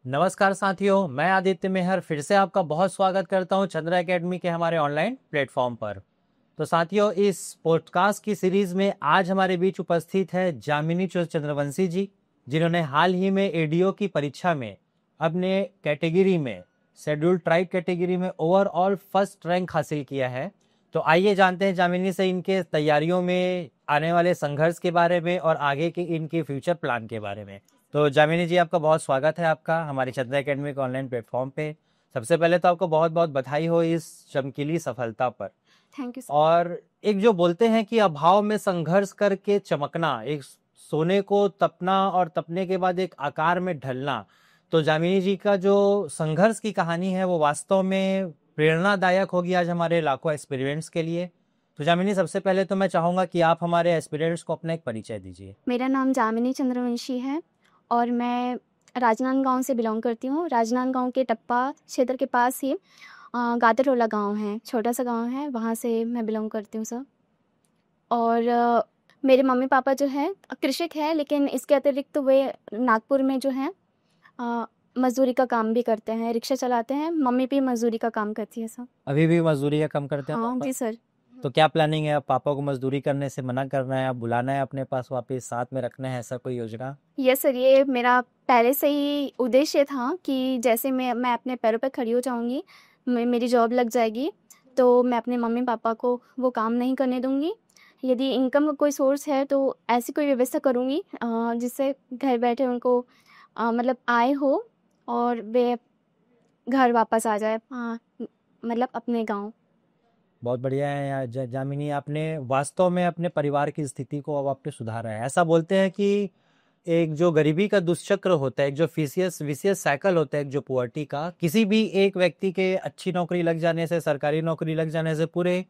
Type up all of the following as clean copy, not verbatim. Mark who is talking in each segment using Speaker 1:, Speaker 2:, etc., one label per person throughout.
Speaker 1: नमस्कार साथियों, मैं आदित्य मेहर फिर से आपका बहुत स्वागत करता हूं चंद्रा एकेडमी के हमारे ऑनलाइन प्लेटफॉर्म पर। तो साथियों, इस पॉडकास्ट की सीरीज में आज हमारे बीच उपस्थित है जामिनी चंद्रवंशी जी, जिन्होंने हाल ही में एडीओ की परीक्षा में अपने कैटेगरी में शेड्यूल्ड ट्राइब कैटेगरी में ओवरऑल फर्स्ट रैंक हासिल किया है। तो आइए जानते हैं जामिनी से इनके तैयारियों में आने वाले संघर्ष के बारे में और आगे के इनके फ्यूचर प्लान के बारे में। तो जामिनी जी, आपका बहुत स्वागत है आपका हमारी चंद्रा एकेडमी के ऑनलाइन प्लेटफॉर्म पे। सबसे पहले तो आपको बहुत बहुत बधाई हो इस चमकीली सफलता पर।
Speaker 2: Thank you sir.
Speaker 1: और एक जो बोलते हैं कि अभाव में संघर्ष करके चमकना, एक सोने को तपना और तपने के बाद एक आकार में ढलना, तो जामिनी जी का जो संघर्ष की कहानी है वो वास्तव में प्रेरणादायक होगी आज हमारे लाखों एस्पिरेंट्स के लिए। तो जामिनी, सबसे पहले तो मैं चाहूँगा कि आप हमारे एस्पिरेंट्स को अपना एक परिचय दीजिए।
Speaker 2: मेरा नाम जामिनी चंद्रवंशी है और मैं राजनांदगांव से बिलोंग करती हूँ। राजनांदगांव के टप्पा क्षेत्र के पास ही गादररोला गांव है, छोटा सा गांव है, वहाँ से मैं बिलोंग करती हूँ सर। और मेरे मम्मी पापा जो है कृषक है, लेकिन इसके अतिरिक्त तो वे नागपुर में जो है मजदूरी का काम भी करते हैं, रिक्शा चलाते हैं। मम्मी भी मजदूरी का काम करती है सर।
Speaker 1: अभी भी मजदूरी का काम करते हैं
Speaker 2: हाँ
Speaker 1: पापा?
Speaker 2: जी सर।
Speaker 1: तो क्या प्लानिंग है, अब पापा को मजदूरी करने से मना करना है, आप बुलाना है अपने पास वापस, साथ में रखना है, ऐसा कोई योजना?
Speaker 2: यस सर, ये मेरा पहले से ही उद्देश्य था कि जैसे मैं अपने पैरों पे खड़ी हो जाऊंगी, मेरी जॉब लग जाएगी, तो मैं अपने मम्मी पापा को वो काम नहीं करने दूंगी। यदि इनकम का कोई सोर्स है तो ऐसी कोई व्यवस्था करूंगी जिससे घर बैठे उनको मतलब आय हो और वे घर वापस आ जाए, मतलब अपने गांव।
Speaker 1: बहुत बढ़िया है यार जामिनी, आपने वास्तव में अपने परिवार की स्थिति को अब आपने सुधारा है। ऐसा बोलते हैं कि एक जो गरीबी का दुष्चक्र होता है, एक जो विशियस साइकिल होता है, एक जो पुअर्टी का, किसी भी एक व्यक्ति के अच्छी नौकरी लग जाने से, सरकारी नौकरी लग जाने से पूरे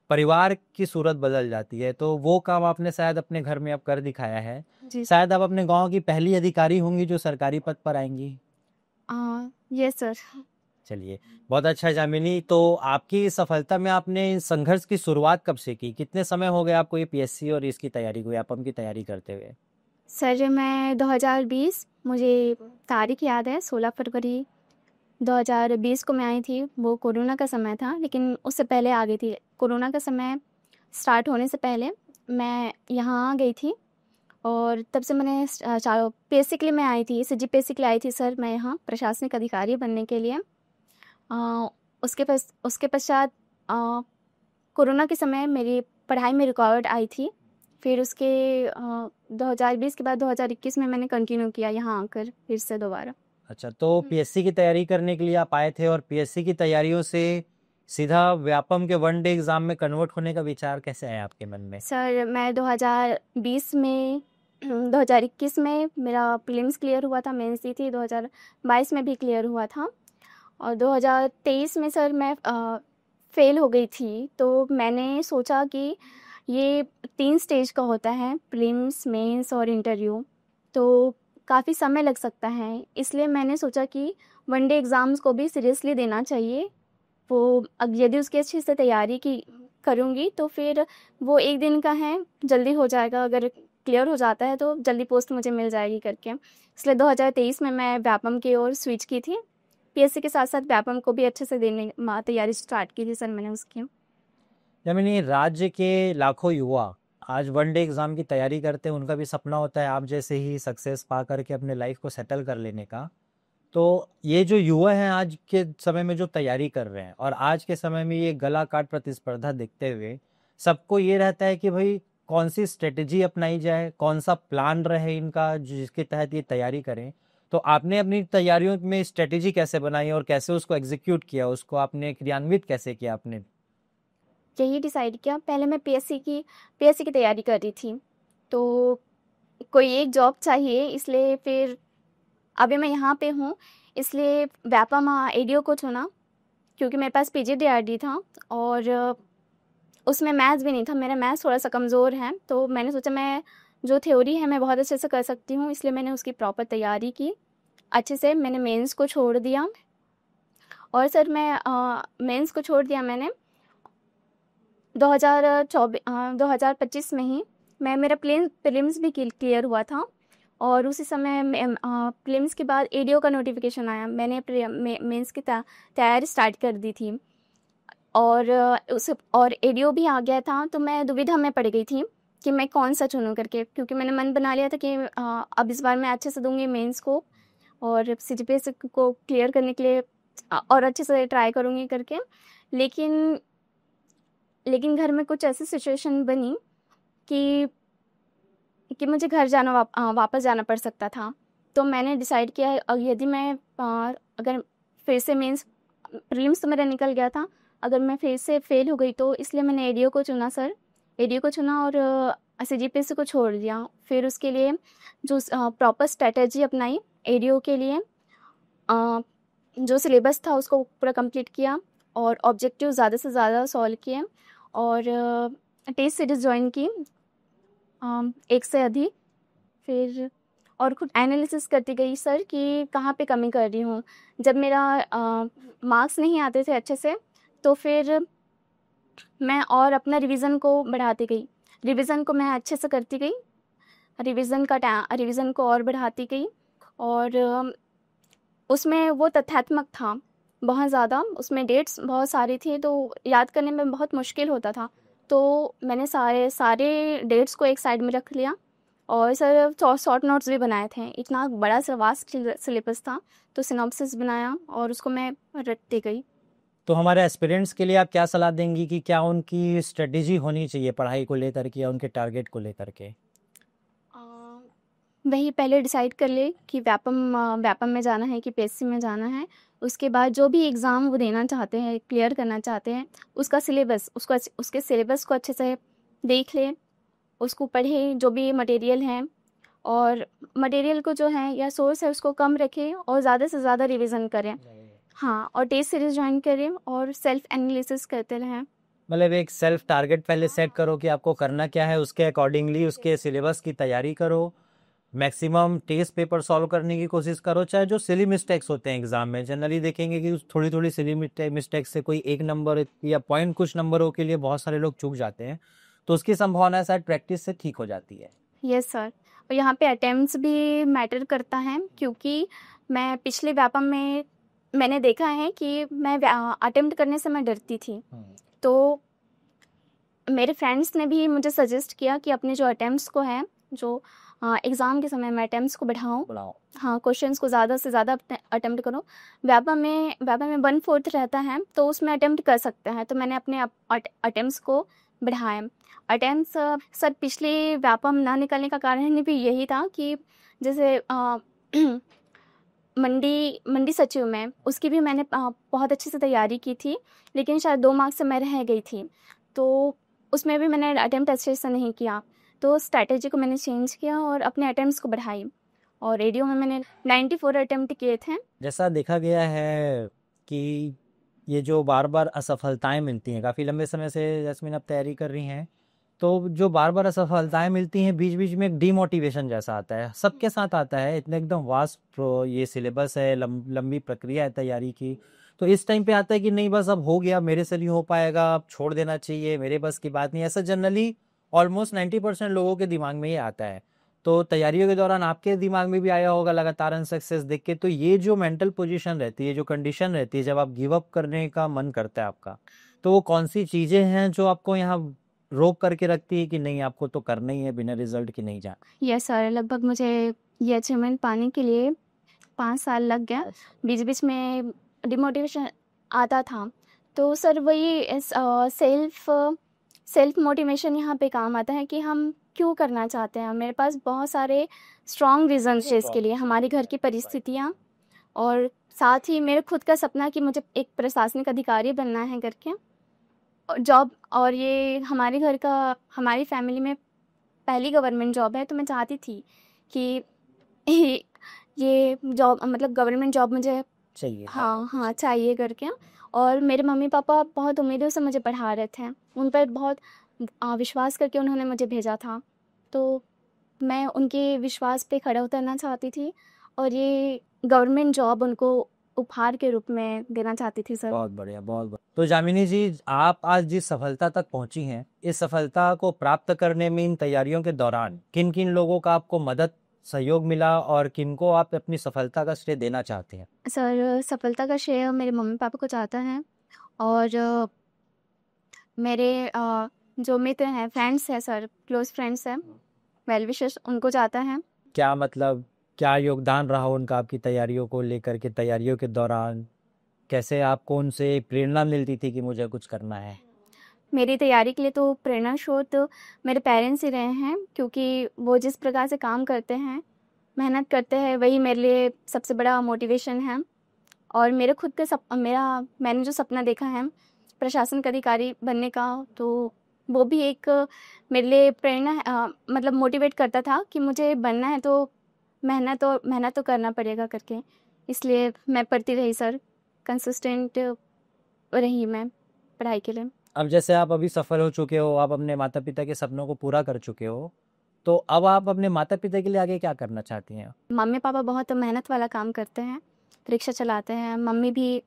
Speaker 1: परिवार की सूरत बदल जाती है। तो वो काम आपने शायद अपने घर में अब कर दिखाया है।
Speaker 2: जी।
Speaker 1: शायद आप अपने गांव की पहली अधिकारी होंगी जो सरकारी पद पर आएंगी।
Speaker 2: Yes sir.
Speaker 1: चलिए, बहुत अच्छा है जामिनी। तो आपकी इस सफलता में आपने इस संघर्ष की शुरुआत कब से की? कितने समय हो गए आपको ये पीएससी और इसकी तैयारी को, व्यापम की तैयारी करते हुए?
Speaker 2: सर मैं 2020, मुझे तारीख याद है, 16 फरवरी 2020 को मैं आई थी। वो कोरोना का समय था, लेकिन उससे पहले आ गई थी। कोरोना का समय स्टार्ट होने से पहले मैं यहाँ आ गई थी और तब से मैंने पीएससी के लिए मैं आई थी, सीजीपीएससी के लिए आई थी सर मैं यहाँ प्रशासनिक अधिकारी बनने के लिए। उसके पश्चात कोरोना के समय मेरी पढ़ाई में रुकावट आई थी। फिर उसके 2020 के बाद 2021 में मैंने कंटिन्यू किया यहाँ आकर फिर से दोबारा।
Speaker 1: अच्छा, तो पीएससी की तैयारी करने के लिए आप आए थे और पीएससी की तैयारियों से सीधा व्यापम के वन डे एग्जाम में कन्वर्ट होने का विचार कैसे आया आपके मन में?
Speaker 2: सर मैं 2020 में 2021 में मेरा प्रीलिम्स क्लियर हुआ था, मेंस दी थी, 2022 में भी क्लियर हुआ था और 2023 में सर मैं फेल हो गई थी। तो मैंने सोचा कि ये 3 स्टेज का होता है, प्रीलिम्स, मेंस और इंटरव्यू, तो काफ़ी समय लग सकता है। इसलिए मैंने सोचा कि वन डे एग्ज़ाम्स को भी सीरियसली देना चाहिए। वो यदि उसकी अच्छे से तैयारी की करूँगी तो फिर वो एक दिन का है, जल्दी हो जाएगा। अगर क्लियर हो जाता है तो जल्दी पोस्ट मुझे मिल जाएगी करके। इसलिए 2023 में मैं व्यापम की ओर स्विच की थी। पीएससी के साथ साथ व्यापम को भी अच्छे से देने तैयारी स्टार्ट की थी सर मैंने उसकी।
Speaker 1: यानी राज्य के लाखों युवा आज वन डे एग्जाम की तैयारी करते हैं, उनका भी सपना होता है आप जैसे ही सक्सेस पा करके अपने लाइफ को सेटल कर लेने का। तो ये जो युवा हैं आज के समय में जो तैयारी कर रहे हैं, और आज के समय में ये गला काट प्रतिस्पर्धा देखते हुए सबको ये रहता है कि भाई कौन सी स्ट्रेटेजी अपनाई जाए, कौन सा प्लान रहे इनका जिसके तहत ये तैयारी करें। तो आपने अपनी तैयारियों में स्ट्रेटेजी कैसे बनाई और कैसे उसको एग्जीक्यूट किया, उसको आपने क्रियान्वित कैसे किया आपने?
Speaker 2: यही डिसाइड किया। पहले मैं पीएससी की तैयारी कर रही थी, तो कोई एक जॉब चाहिए, इसलिए फिर अभी मैं यहाँ पे हूँ, इसलिए व्यापम एडीओ को चुना क्योंकि मेरे पास पीजीडीआरडी था और उसमें मैथ्स भी नहीं था। मेरा मैथ्स थोड़ा सा कमज़ोर है, तो मैंने सोचा मैं जो थ्योरी है मैं बहुत अच्छे से कर सकती हूँ, इसलिए मैंने उसकी प्रॉपर तैयारी की अच्छे से। मैंने मेंस को छोड़ दिया और सर मैं मेंस को छोड़ दिया मैंने 2025 में ही। मेरा प्रीलिम्स भी क्लियर हुआ था और उसी समय प्रीलिम्स के बाद एडीओ का नोटिफिकेशन आया। मैंने मेंस की तैयारी स्टार्ट कर दी थी और और एडीओ भी आ गया था, तो मैं दुविधा में पड़ गई थी कि मैं कौन सा चुनूं करके, क्योंकि मैंने मन बना लिया था कि अब इस बार मैं अच्छे से दूंगी मेंस को और सीजीपीएस को क्लियर करने के लिए और अच्छे से ट्राई करूंगी करके। लेकिन लेकिन घर में कुछ ऐसी सिचुएशन बनी कि मुझे घर वापस जाना पड़ सकता था। तो मैंने डिसाइड किया यदि मैं अगर फिर से मेंस प्रीलिम्स तो मेरा निकल गया था, अगर मैं फिर से फेल हो गई तो इसलिए मैंने एडीओ को चुना सर। एडीओ को चुना और सीजीपीएस को छोड़ दिया। फिर उसके लिए जो प्रॉपर स्ट्रेटजी अपनाई एडीओ के लिए, जो सिलेबस था उसको पूरा कंप्लीट किया और ऑब्जेक्टिव ज़्यादा से ज़्यादा सॉल्व किए और टेस्ट सीरीज ज्वाइन की एक से अधिक। फिर और खुद एनालिसिस करती गई सर कि कहाँ पे कमी कर रही हूँ। जब मेरा मार्क्स नहीं आते थे अच्छे से तो फिर मैं और अपना रिवीजन को बढ़ाती गई, रिवीजन को मैं अच्छे से करती गई, रिवीजन को और बढ़ाती गई और उसमें वो तथ्यात्मक था बहुत ज़्यादा, उसमें डेट्स बहुत सारी थी तो याद करने में बहुत मुश्किल होता था। तो मैंने सारे डेट्स को एक साइड में रख लिया और सर शॉर्ट नोट्स भी बनाए थे। इतना बड़ा सा वास्ट सिलेबस था तो सिनॉप्सिस बनाया और उसको मैं रटती गई।
Speaker 1: तो हमारे एस्पिरेंट्स के लिए आप क्या सलाह देंगी कि क्या उनकी स्ट्रेटेजी होनी चाहिए पढ़ाई को लेकर के या उनके टारगेट को लेकर के?
Speaker 2: वही पहले डिसाइड कर ले कि व्यापम में जाना है कि पीएससी में जाना है। उसके बाद जो भी एग्ज़ाम वो देना चाहते हैं, क्लियर करना चाहते हैं, उसका सिलेबस उसके सिलेबस को अच्छे से देख ले, उसको पढ़े जो भी मटेरियल है और मटेरियल को जो है या सोर्स है उसको कम रखें और ज़्यादा से ज़्यादा रिवीजन करें। हाँ, और टेस्ट सीरीज ज्वाइन करें और सेल्फ एनालिसिस करते रहें।
Speaker 1: मतलब एक सेल्फ टारगेट पहले सेट करो कि आपको करना क्या है, उसके अकॉर्डिंगली उसके सिलेबस की तैयारी करो, मैक्सिमम टेस्ट पेपर सॉल्व करने की कोशिश करो। चाहे जो सिली मिस्टेक्स होते हैं एग्जाम में, जनरली देखेंगे कि थोड़ी थोड़ी सिली मिस्टेक्स से कोई एक नंबर या पॉइंट कुछ नंबरों के लिए बहुत सारे लोग चूक जाते हैं, तो उसकी संभावना शायद प्रैक्टिस से ठीक हो जाती है।
Speaker 2: Yes sir. और यहाँ पे अटेम्प्ट्स भी मैटर करता है, क्योंकि मैं पिछले व्यापम में मैंने देखा है कि मैं अटेम्प्ट करने से मैं डरती थी। तो मेरे फ्रेंड्स ने भी मुझे सजेस्ट किया कि अपने जो अटेम्प्ट्स को है, जो एग्ज़ाम के समय में अटेम्प्ट्स को बढ़ाओ। हाँ, क्वेश्चंस को ज़्यादा से ज़्यादा अटेम्प्ट करो। व्यापम में 1/4 रहता है तो उसमें अटेम्प्ट कर सकते हैं, तो मैंने अपने अटेम्प्ट्स को बढ़ाया। अटेम्प्ट्स सर पिछले व्यापम ना निकलने का कारण भी यही था कि जैसे मंडी सचिव में उसकी भी मैंने बहुत अच्छे से तैयारी की थी, लेकिन शायद 2 मार्क्स से मैं रह गई थी, तो उसमें भी मैंने अटेम्प्ट अच्छे से नहीं किया। तो स्ट्रैटेजी को मैंने चेंज किया और अपने अटेम्प्ट्स को बढ़ाई और रेडियो में मैंने 94 अटेम्प्ट किए थे।
Speaker 1: जैसा देखा गया है कि ये जो बार बार असफलताएं मिलती हैं, काफ़ी लंबे समय से जैस्मिन आप तैयारी कर रही हैं, तो जो बार बार असफलताएं मिलती हैं बीच बीच में एक डीमोटिवेशन जैसा आता है, सबके साथ आता है। इतने एकदम वास्ट ये सिलेबस है, लंबी प्रक्रिया है तैयारी की, तो इस टाइम पे आता है कि नहीं बस अब हो गया, मेरे से नहीं हो पाएगा, अब छोड़ देना चाहिए, मेरे बस की बात नहीं। ऐसा जनरली ऑलमोस्ट 90% लोगों के दिमाग में ये आता है। तो तैयारियों के दौरान आपके दिमाग में भी आया होगा लगातार अनसक्सेस देख के। तो ये जो मेंटल पोजीशन रहती है, जो कंडीशन रहती है जब आप गिव अप करने का मन करता है आपका, तो वो कौन सी चीजें हैं जो आपको यहाँ रोक करके रखती है कि नहीं आपको तो करना ही है, बिना रिजल्ट के नहीं जाना?
Speaker 2: यस सर, लगभग मुझे ये अचीवमेंट पाने के लिए 5 साल लग गया। बीच बीच में डिमोटिवेशन आता था, तो सर वही सेल्फ मोटिवेशन यहाँ पे काम आता है कि हम क्यों करना चाहते हैं। मेरे पास बहुत सारे स्ट्रॉन्ग रीजन है इसके लिए, हमारे घर की परिस्थितियाँ और साथ ही मेरे खुद का सपना कि मुझे एक प्रशासनिक अधिकारी बनना है करके जॉब, और ये हमारे घर का, हमारी फैमिली में पहली गवर्नमेंट जॉब है, तो मैं चाहती थी कि ये जॉब मतलब गवर्नमेंट जॉब मुझे
Speaker 1: चाहिए।
Speaker 2: हाँ चाहिए करके। और मेरे मम्मी पापा बहुत उम्मीदों से मुझे पढ़ा रहे थे, उन पर बहुत विश्वास करके उन्होंने मुझे भेजा था, तो मैं उनके विश्वास पे खड़ा उतरना चाहती थी और ये गवर्नमेंट जॉब उनको उपहार के रूप में देना चाहती थी सर।
Speaker 1: बहुत बढ़िया, बहुत बढ़िया। तो जामिनी जी, आप आज जिस सफलता तक पहुंची हैं, इस सफलता को प्राप्त करने में इन तैयारियों के दौरान किन किन लोगों का आपको मदद सहयोग मिला और किनको आप अपनी सफलता का श्रेय देना चाहते हैं?
Speaker 2: सर सफलता का श्रेय मेरे मम्मी पापा को जाता है और मेरे जो मित्र हैं, फ्रेंड्स हैं सर, क्लोज फ्रेंड्स हैं, वेल विशर्स, उनको जाता है।
Speaker 1: क्या मतलब क्या योगदान रहा उनका आपकी तैयारियों को लेकर के, तैयारियों के दौरान कैसे आपको उनसे प्रेरणा मिलती थी कि मुझे कुछ करना है?
Speaker 2: मेरी तैयारी के लिए तो प्रेरणा स्रोत मेरे पेरेंट्स ही रहे हैं, क्योंकि वो जिस प्रकार से काम करते हैं, मेहनत करते हैं, वही मेरे लिए सबसे बड़ा मोटिवेशन है। और मेरे खुद के मैंने जो सपना देखा है प्रशासन का अधिकारी बनने का, तो वो भी एक मेरे लिए प्रेरणा मतलब मोटिवेट करता था कि मुझे बनना है तो मेहनत तो करना पड़ेगा करके। इसलिए मैं पढ़ती रही सर, कंसिस्टेंट रही मैं पढ़ाई के लिए।
Speaker 1: अब जैसे आप अभी सफल हो चुके हो, आप अपने माता पिता के सपनों को पूरा कर चुके हो, तो अब आप अपने माता पिता के लिए आगे क्या करना चाहती हैं?
Speaker 2: मम्मी पापा बहुत मेहनत वाला काम करते हैं, रिक्शा चलाते हैं। मम्मी भी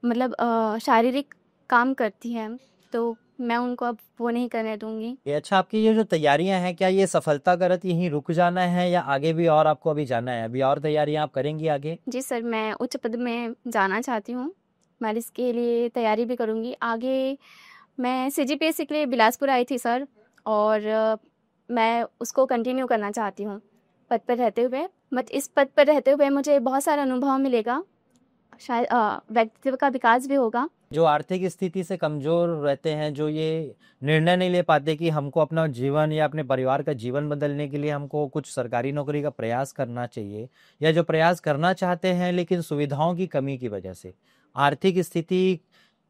Speaker 2: मतलब शारीरिक काम करती हैं, तो मैं उनको अब वो नहीं करने दूंगी।
Speaker 1: ये अच्छा, आपकी ये जो तैयारियां हैं, क्या ये सफलता करत यहीं रुक जाना है या आगे भी और आपको अभी जाना है? अभी और तैयारियां आप करेंगी आगे?
Speaker 2: जी सर, मैं उच्च पद में जाना चाहती हूँ, मैं इसके लिए तैयारी भी करूँगी आगे। मैं सीजीपीएससी के लिए बिलासपुर आई थी सर, और मैं उसको कंटिन्यू करना चाहती हूँ पद पर रहते हुए। बट इस पद पर रहते हुए मुझे बहुत सारा अनुभव मिलेगा, शायद व्यक्तित्व का विकास भी होगा।
Speaker 1: जो आर्थिक स्थिति से कमजोर रहते हैं, जो ये निर्णय नहीं ले पाते कि हमको अपना जीवन या अपने परिवार का जीवन बदलने के लिए हमको कुछ सरकारी नौकरी का प्रयास करना चाहिए, या जो प्रयास करना चाहते हैं लेकिन सुविधाओं की कमी की वजह से, आर्थिक स्थिति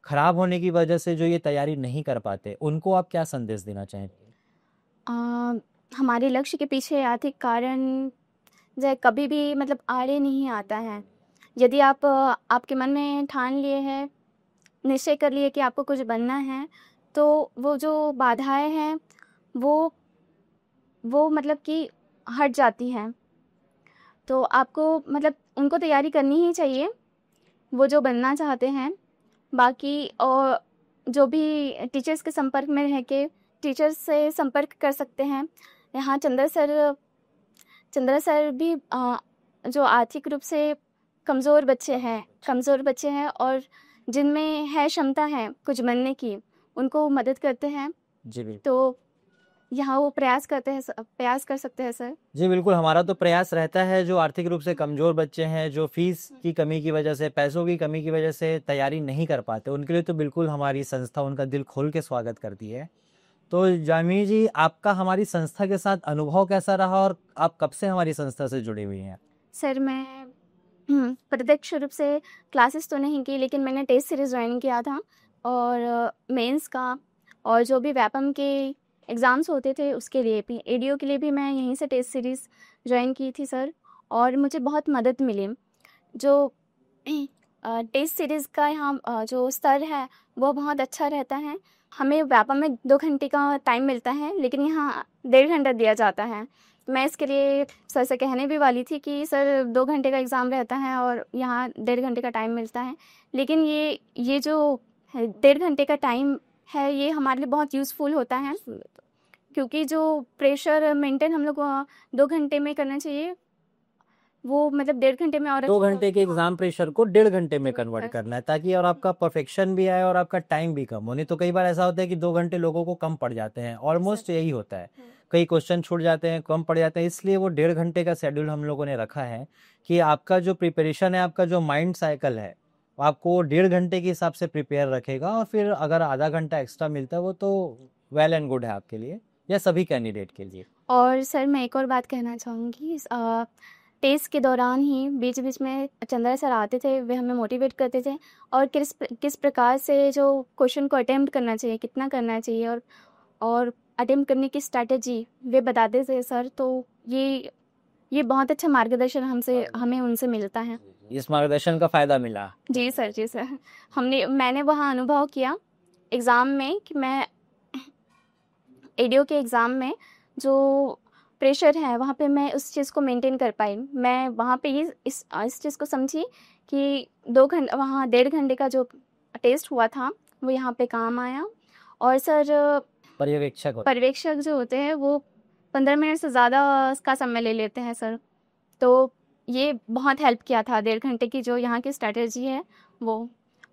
Speaker 1: खराब होने की वजह से जो ये तैयारी नहीं कर पाते, उनको आप क्या संदेश देना चाहेंगे?
Speaker 2: हमारे लक्ष्य के पीछे आर्थिक कारण जो कभी भी मतलब आड़े नहीं आता है। यदि आप आपके मन में ठान लिए हैं, निश्चय कर लिए कि आपको कुछ बनना है, तो वो जो बाधाएं हैं वो मतलब कि हट जाती हैं। तो आपको मतलब उनको तैयारी करनी ही चाहिए, वो जो बनना चाहते हैं। बाकी और जो भी टीचर्स के संपर्क में रह के टीचर्स से संपर्क कर सकते हैं। यहाँ चंद्र सर भी जो आर्थिक रूप से कमज़ोर बच्चे हैं और जिनमें है क्षमता है कुछ बनने की, उनको मदद करते हैं।
Speaker 1: जी बिल्कुल।
Speaker 2: तो यहाँ वो प्रयास कर सकते हैं सर।
Speaker 1: जी बिल्कुल, हमारा तो प्रयास रहता है जो आर्थिक रूप से कमज़ोर बच्चे हैं, जो फीस की कमी की वजह से, पैसों की कमी की वजह से तैयारी नहीं कर पाते, उनके लिए तो बिल्कुल हमारी संस्था उनका दिल खोल के स्वागत करती है। तो जामिनी जी, आपका हमारी संस्था के साथ अनुभव कैसा रहा और आप कब से हमारी संस्था से जुड़ी हुई हैं?
Speaker 2: सर मैं प्रत्यक्ष रूप से क्लासेस तो नहीं की, लेकिन मैंने टेस्ट सीरीज़ ज्वाइन किया था, और मेंस का और जो भी व्यापम के एग्ज़ाम्स होते थे उसके लिए भी, एडीओ के लिए भी मैं यहीं से टेस्ट सीरीज़ ज्वाइन की थी सर, और मुझे बहुत मदद मिली। जो टेस्ट सीरीज़ का यहाँ जो स्तर है वो बहुत अच्छा रहता है। हमें व्यापम में 2 घंटे का टाइम मिलता है, लेकिन यहाँ 1.5 घंटा दिया जाता है। मैं इसके लिए सर से कहने भी वाली थी कि सर 2 घंटे का एग्ज़ाम रहता है और यहाँ 1.5 घंटे का टाइम मिलता है, लेकिन ये जो 1.5 घंटे का टाइम है ये हमारे लिए बहुत यूज़फुल होता है, क्योंकि जो प्रेशर मेंटेन हम लोग 2 घंटे में करना चाहिए, वो मतलब 1.5 घंटे में और
Speaker 1: 2 घंटे के एग्जाम प्रेशर को 1.5 घंटे में कन्वर्ट करना है, ताकि और आपका परफेक्शन भी आए और आपका टाइम भी कम हो। नहीं तो कई बार ऐसा होता है कि 2 घंटे लोगों को कम पड़ जाते हैं, ऑलमोस्ट यही होता है। कई क्वेश्चन छूट जाते हैं, कम पड़ जाते हैं, इसलिए वो 1.5 घंटे का शेड्यूल हम लोगों ने रखा है कि आपका जो प्रिपरेशन है, आपका जो माइंड साइकिल है, आपको 1.5 घंटे के हिसाब से प्रिपेयर रखेगा, और फिर अगर आधा घंटा एक्स्ट्रा मिलता है वो तो वेल एंड गुड है आपके लिए या सभी कैंडिडेट के लिए।
Speaker 2: और सर मैं एक और बात कहना चाहूँगी, टेस्ट के दौरान ही बीच बीच में चंद्रा सर आते थे, वे हमें मोटिवेट करते थे, और किस प्रकार से जो क्वेश्चन को अटेम्प्ट करना चाहिए, कितना करना चाहिए, और अटेम्प्ट करने की स्ट्रैटेजी वे बताते थे सर। तो ये बहुत अच्छा मार्गदर्शन हमें उनसे मिलता है।
Speaker 1: इस मार्गदर्शन का फायदा मिला?
Speaker 2: जी सर। मैंने वहाँ अनुभव किया एग्ज़ाम में कि मैं एडीओ के एग्ज़ाम में जो प्रेशर है वहाँ पे मैं उस चीज़ को मेंटेन कर पाई। मैं वहाँ पे इस चीज़ को समझी कि 2 घंटे वहाँ 1.5 घंटे का जो टेस्ट हुआ था वो यहाँ पे काम आया। और सर पर्यवेक्षक जो होते हैं वो 15 मिनट से ज़्यादा का समय ले लेते हैं सर। तो ये बहुत हेल्प किया था 1.5 घंटे की जो यहाँ की स्ट्रैटेजी है वो।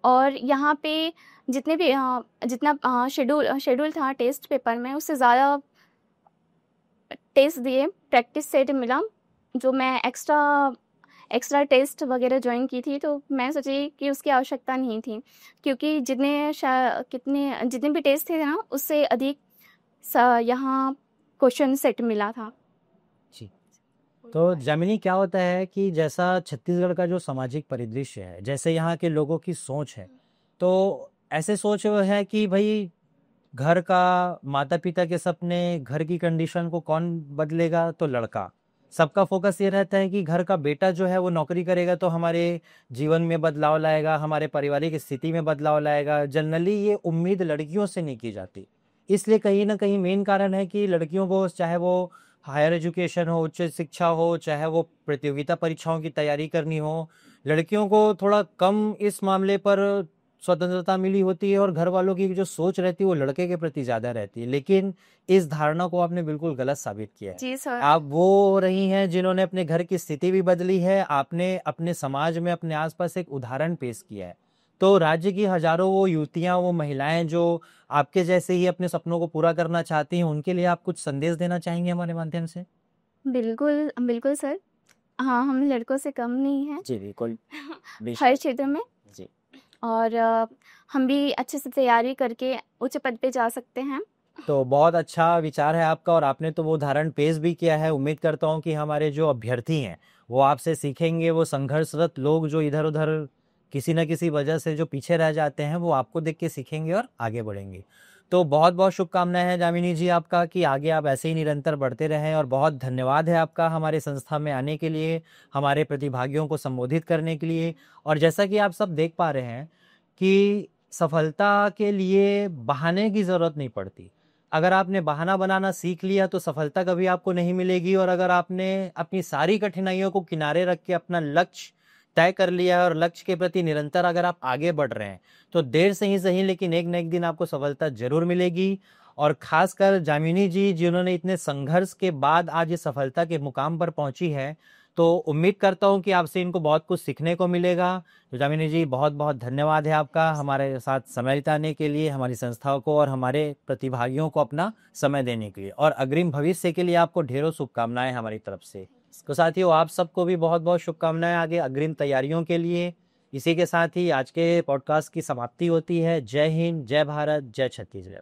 Speaker 2: और यहाँ पे जितने भी जितना शेड्यूल था टेस्ट पेपर में, उससे ज़्यादा टेस्ट दिए, प्रैक्टिस सेट मिला, जो मैं एक्स्ट्रा टेस्ट वगैरह जॉइन की थी, तो मैं सोची कि उसकी आवश्यकता नहीं थी, क्योंकि जितने भी टेस्ट थे ना, उससे अधिक यहाँ क्वेश्चन सेट मिला था।
Speaker 1: जी। तो जामिनी, क्या होता है कि जैसा छत्तीसगढ़ का जो सामाजिक परिदृश्य है, जैसे यहाँ के लोगों की सोच है, तो ऐसे सोच वो है कि भाई घर का, माता पिता के सपने, घर की कंडीशन को कौन बदलेगा? तो लड़का। सबका फोकस ये रहता है कि घर का बेटा जो है वो नौकरी करेगा तो हमारे जीवन में बदलाव लाएगा, हमारे पारिवारिक स्थिति में बदलाव लाएगा। जनरली ये उम्मीद लड़कियों से नहीं की जाती, इसलिए कहीं ना कहीं मेन कारण है कि लड़कियों को, चाहे वो हायर एजुकेशन हो, उच्च शिक्षा हो, चाहे वो प्रतियोगिता परीक्षाओं की तैयारी करनी हो, लड़कियों को थोड़ा कम इस मामले पर स्वतंत्रता मिली होती है, और घर वालों की जो सोच रहती है वो लड़के के प्रति ज्यादा रहती है। लेकिन इस धारणा को आपने बिल्कुल गलत साबित किया है।
Speaker 2: जी सर।
Speaker 1: आप वो रही हैं जिन्होंने अपने घर की स्थिति भी बदली है, आपने अपने समाज में अपने आसपास एक उदाहरण पेश किया है। तो राज्य की हजारों वो युवतियां, वो महिलाएं जो आपके जैसे ही अपने सपनों को पूरा करना चाहती हैं, उनके लिए आप कुछ संदेश देना चाहेंगे हमारे माध्यम से?
Speaker 2: बिल्कुल बिल्कुल सर। हाँ, हम लड़कों से कम नहीं हैं
Speaker 1: जी बिल्कुल।
Speaker 2: हर क्षेत्र में।
Speaker 1: जी।
Speaker 2: और हम भी अच्छे से तैयारी करके उच्च पद पे जा सकते हैं।
Speaker 1: तो बहुत अच्छा विचार है आपका, और आपने तो वो उदाहरण पेश भी किया है। उम्मीद करता हूँ कि हमारे जो अभ्यर्थी हैं वो आपसे सीखेंगे। वो संघर्षरत लोग जो इधर उधर किसी न किसी वजह से जो पीछे रह जाते हैं, वो आपको देख के सीखेंगे और आगे बढ़ेंगे। तो बहुत बहुत शुभकामनाएं हैं जामिनी जी आपका, कि आगे आप ऐसे ही निरंतर बढ़ते रहें। और बहुत धन्यवाद है आपका हमारे संस्था में आने के लिए, हमारे प्रतिभागियों को संबोधित करने के लिए। और जैसा कि आप सब देख पा रहे हैं कि सफलता के लिए बहाने की ज़रूरत नहीं पड़ती। अगर आपने बहाना बनाना सीख लिया तो सफलता कभी आपको नहीं मिलेगी। और अगर आपने अपनी सारी कठिनाइयों को किनारे रख के अपना लक्ष्य तय कर लिया है और लक्ष्य के प्रति निरंतर अगर आप आगे बढ़ रहे हैं, तो देर से ही सही लेकिन एक न एक दिन आपको सफलता जरूर मिलेगी। और खासकर जामिनी जी, जिन्होंने इतने संघर्ष के बाद आज इस सफलता के मुकाम पर पहुंची है, तो उम्मीद करता हूं कि आपसे इनको बहुत कुछ सीखने को मिलेगा। तो जामिनी जी, बहुत बहुत धन्यवाद है आपका हमारे साथ समय बिताने के लिए, हमारी संस्थाओं को और हमारे प्रतिभागियों को अपना समय देने के लिए। और अग्रिम भविष्य के लिए आपको ढेरों शुभकामनाएं हमारी तरफ से। तो साथियों, आप सबको भी बहुत बहुत शुभकामनाएं आगे अग्रिम तैयारियों के लिए। इसी के साथ ही आज के पॉडकास्ट की समाप्ति होती है। जय हिंद, जय भारत, जय छत्तीसगढ़।